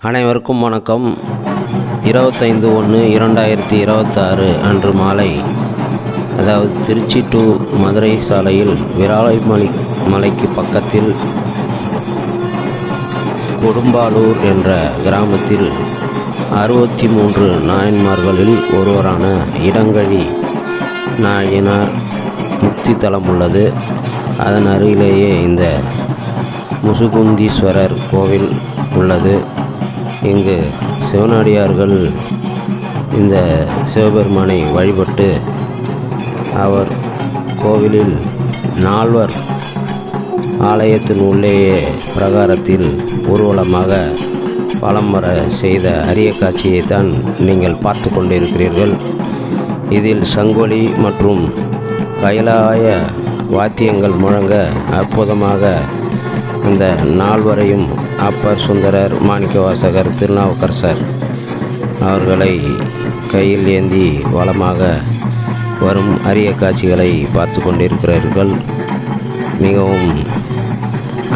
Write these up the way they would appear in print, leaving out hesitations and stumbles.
அனைவருக்கும் வணக்கம். 25/1/2026 அன்று மாலை, அதாவது திருச்சி டு மதுரை சாலையில் விராலிமலைக்கு பக்கத்தில் கொடும்பாலூர் என்ற கிராமத்தில் 63 நாயன்மார்களில் ஒருவரான இடங்கழி நாயனார் முக்தி தலம் உள்ளது. அதன் அருகிலேயே இந்த முசுகுந்தீஸ்வரர் கோவில் உள்ளது. இங்கு சிவனடியார்கள் இந்த சிவபெருமானை வழிபட்டு அவர் கோவிலில் 4 ஆலயத்தின் உள்ளேயே பிரகாரத்தில் ஊர்வலமாக வலம் வர செய்த அரிய காட்சியை தான் நீங்கள் பார்த்து கொண்டிருக்கிறீர்கள். இதில் சங்கொலி மற்றும் கைலாய வாத்தியங்கள் முழங்க அற்புதமாக அந்த 4 அப்பர், சுந்தரர், மாணிக்கவாசகர், திருநாவுக்கரசர் அவர்களை கையில் ஏந்தி வளமாக வரும் அரிய காட்சிகளை பார்த்து கொண்டிருக்கிறீர்கள். மிகவும்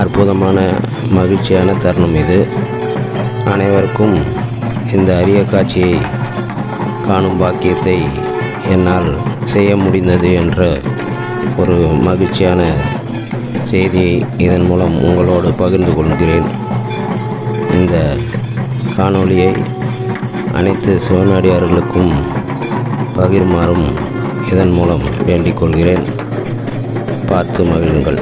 அற்புதமான மகிழ்ச்சியான தருணம் இது. அனைவருக்கும் இந்த அரிய காட்சியை காணும் பாக்கியத்தை என்னால் செய்ய முடிந்தது என்ற ஒரு மகிழ்ச்சியான செய்தியை இதன் மூலம் உங்களோடு பகிர்ந்து கொள்கிறேன். இந்த காணொளியை அனைத்து சிவனடியார்களுக்கும் பகிர்மாறும் இதன் மூலம் வேண்டிக் கொள்கிறேன். பார்த்து மகிழுங்கள்.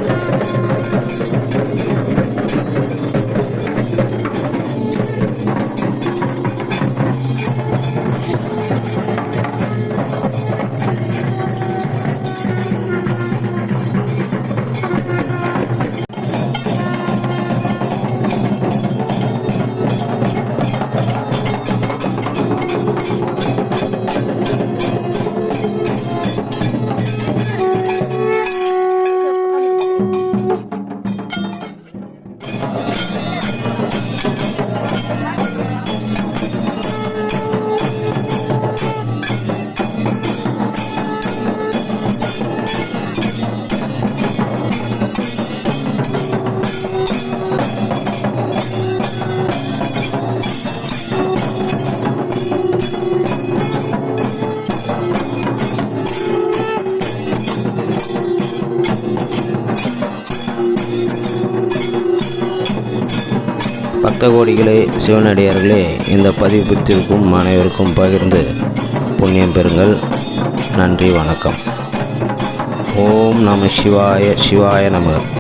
பக்த கோடிகளே, சிவனடியார்களே, இந்த பதிவு பிடித்திருக்கும் அனைவருக்கும் பகிர்ந்து புண்ணியம் பெறுங்கள். நன்றி, வணக்கம். ஓம் நம சிவாய. சிவாய நம.